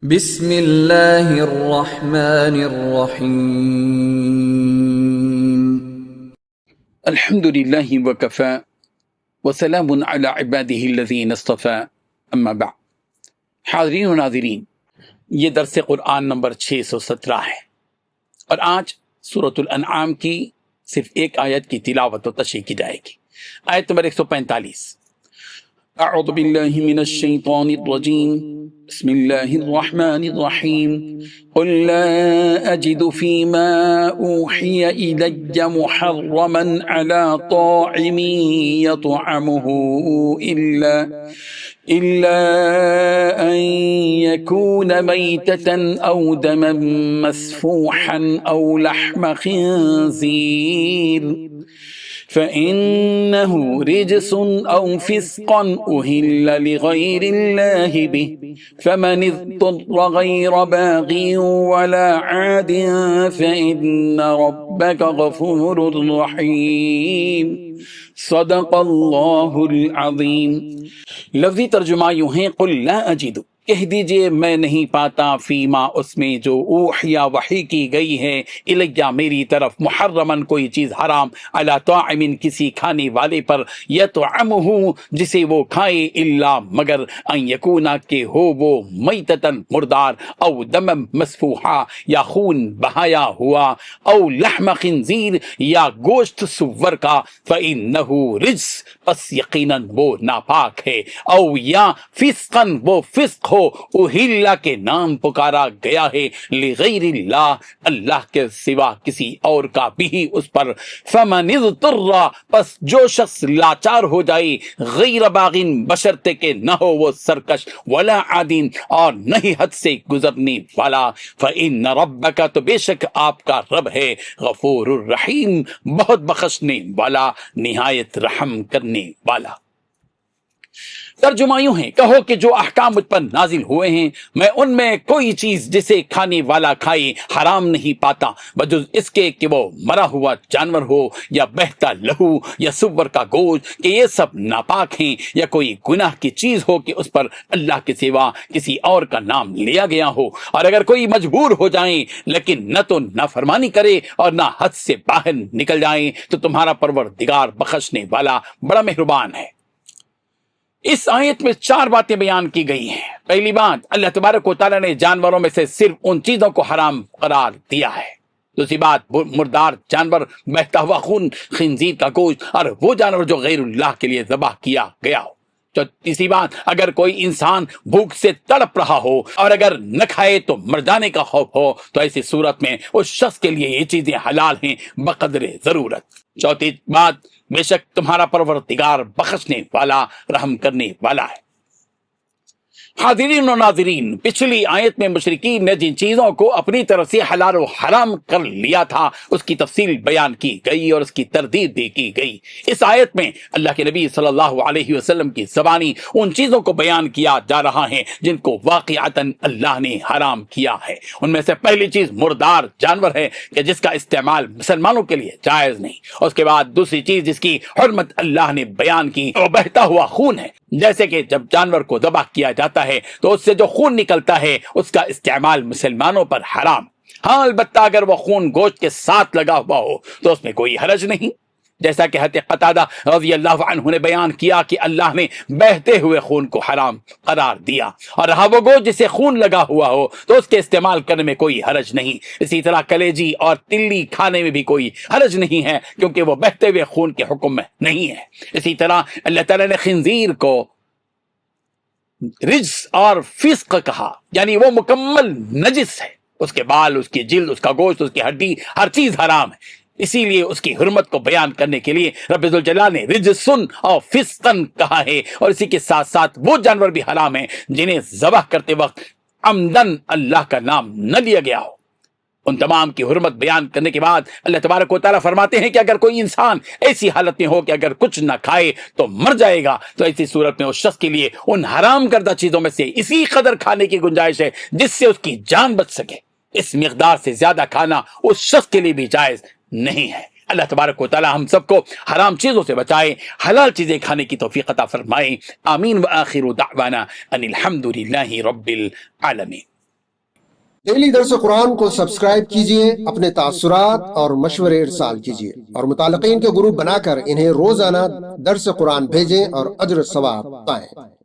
بسم اللہ الرحمن الرحیم الحمد للہ وکفى وسلام علی عباده الذین اصطفى اما بعد۔ حاضرین و ناظرین، یہ درس قرآن نمبر 617 ہے اور آج سورۃ الانعام کی صرف ایک آیت کی تلاوت و تشریح کی جائے گی۔ آیت نمبر 145۔ اعوذ باللہ من الشیطان الرجیم، بسم اللہ الرحمن الرحیم، قل لا اجد فیما اوحی الی محرما علی طاعم یطعمه إلا أن يكون ميتة أو دما مسفوحا أو لحم خنزير فإنه رجس أو فسقا أهل لغير الله به فمن اضطر غير باغ ولا عاد فإن ربك غفور رحيم۔ صدق اللہ العظیم۔ لفظی ترجمہ یوں ہے، قل لا اجد، کہہ دیجئے میں نہیں پاتا، فیما اس میں جو اوحیا وحی کی گئی ہے، الیہ میری طرف، محرمن کوئی چیز حرام، علی طاعم کسی کھانے والے پر، یطعمہ جسے وہ کھائے، الا مگر، ان یکونا کہ ہو وہ، میتتن مردار، او دم مسفوحا یا خون بہایا ہوا، او لحم خنزیر یا گوشت سور کا، فإنہ رجس پس یقیناً وہ ناپاک ہے، او یا فسقاً وہ فسق ہو، اہلا کے نام پکارا گیا ہے، لغیر اللہ اللہ کے سوا کسی اور کا بھی اس پر، فمن اضطر پس جو شخص لاچار ہو جائے، غیر باغین بشرطے کہ نہ ہو وہ سرکش، ولا عادین اور نہ ہی حد سے گزرنے والا، فإن ربک تو بے شک آپ کا رب ہے، غفور الرحیم بہت بخشنے والا، نہایت رحم کرنے والا۔ ترجمہ یوں ہے، کہو کہ جو احکام مجھ پر نازل ہوئے ہیں، میں ان میں کوئی چیز جسے کھانے والا کھائے حرام نہیں پاتا، بجز اس کے کہ وہ مرا ہوا جانور ہو یا بہتا لہو یا سور کا گوشت، کہ یہ سب ناپاک ہیں، یا کوئی گناہ کی چیز ہو کہ اس پر اللہ کے سوا کسی اور کا نام لیا گیا ہو، اور اگر کوئی مجبور ہو جائیں لیکن نہ تو نافرمانی کرے اور نہ حد سے باہر نکل جائیں، تو تمہارا پروردگار بخشنے والا بڑا مہربان ہے۔ اس آیت میں 4 باتیں بیان کی گئی ہیں۔ پہلی بات، اللہ تبارک و تعالیٰ نے جانوروں میں سے صرف ان چیزوں کو حرام قرار دیا ہے۔ دوسری بات، مردار جانور، بہتا ہوا خون، خنزیر کا گوشت، اور وہ جانور جو غیر اللہ کے لیے ذبح کیا گیا ہو۔ تیسری بات، اگر کوئی انسان بھوک سے تڑپ رہا ہو اور اگر نہ کھائے تو مر جانے کا خوف ہو، تو ایسی صورت میں اس شخص کے لیے یہ چیزیں حلال ہیں بقدر ضرورت۔ چوتھی بات، بے شک تمہارا پروردگار بخشنے والا، رحم کرنے والا ہے۔ حاضرین و ناظرین، پچھلی آیت میں مشرکین نے جن چیزوں کو اپنی طرف سے حلال و حرام کر لیا تھا، اس کی تفصیل بیان کی گئی اور اس کی تردید بھی کی گئی۔ اس آیت میں اللہ کے نبی صلی اللہ علیہ وسلم کی زبانی ان چیزوں کو بیان کیا جا رہا ہے جن کو واقعتاً اللہ نے حرام کیا ہے۔ ان میں سے پہلی چیز مردار جانور ہے کہ جس کا استعمال مسلمانوں کے لیے جائز نہیں۔ اس کے بعد دوسری چیز جس کی حرمت اللہ نے بیان کی وہ بہتا ہوا خون ہے، جیسے کہ جب جانور کو ذبح کیا جاتا ہے تو اس سے جو خون نکلتا ہے اس کا استعمال مسلمانوں پر حرام۔ ہاں، البتہ اگر وہ خون گوشت کے ساتھ لگا ہوا ہو تو اس میں کوئی حرج نہیں، جیسا کہ حضرت قتادہ رضی اللہ عنہ نے بیان کیا کہ اللہ نے بہتے ہوئے خون کو حرام قرار دیا، اور رہا وہ گوشت جسے خون لگا ہوا ہو تو اس کے استعمال کرنے میں کوئی حرج نہیں۔ اسی طرح کلیجی اور تلی کھانے میں بھی کوئی حرج نہیں ہے، کیونکہ وہ بہتے ہوئے خون کے حکم میں نہیں ہے۔ اسی طرح اللہ تعالیٰ نے خنزیر کو رجس اور فسق کہا، یعنی وہ مکمل نجس ہے، اس کے بال، اس کی جلد، اس کا گوشت، اس کی ہڈی، ہر چیز حرام ہے۔ اسی لیے اس کی حرمت کو بیان کرنے کے لیے رب ذوالجلال نے رجسن اور فسقن کہا ہے، اور اسی کے ساتھ ساتھ وہ جانور بھی حرام ہیں جنہیں ذبح کرتے وقت عمدن اللہ کا نام نہ لیا گیا ہو۔ ان تمام کی حرمت بیان کرنے کے بعد اللہ تبارک و تعالیٰ فرماتے ہیں کہ اگر کوئی انسان ایسی حالت میں ہو کہ اگر کچھ نہ کھائے تو مر جائے گا، تو ایسی صورت میں اس شخص کے لیے ان حرام کردہ چیزوں میں سے اسی قدر کھانے کی گنجائش ہے جس سے اس کی جان بچ سکے۔ اس مقدار سے زیادہ کھانا اس شخص کے لیے بھی جائز نہیں ہے۔ اللہ تبارک و تعالی ہم سب کو حرام چیزوں سے بچائے، حلال چیزیں کھانے کی توفیق عطا فرمائے۔ آمین۔ وآخر دعوانا ان الحمد للہ رب العالمین۔ ڈیلی درس قرآن کو سبسکرائب کیجئے، اپنے تاثرات اور مشورے ارسال کیجئے اور متعلقین کے گروپ بنا کر انہیں روزانہ درس قرآن بھیجیں اور اجر ثواب پائیں۔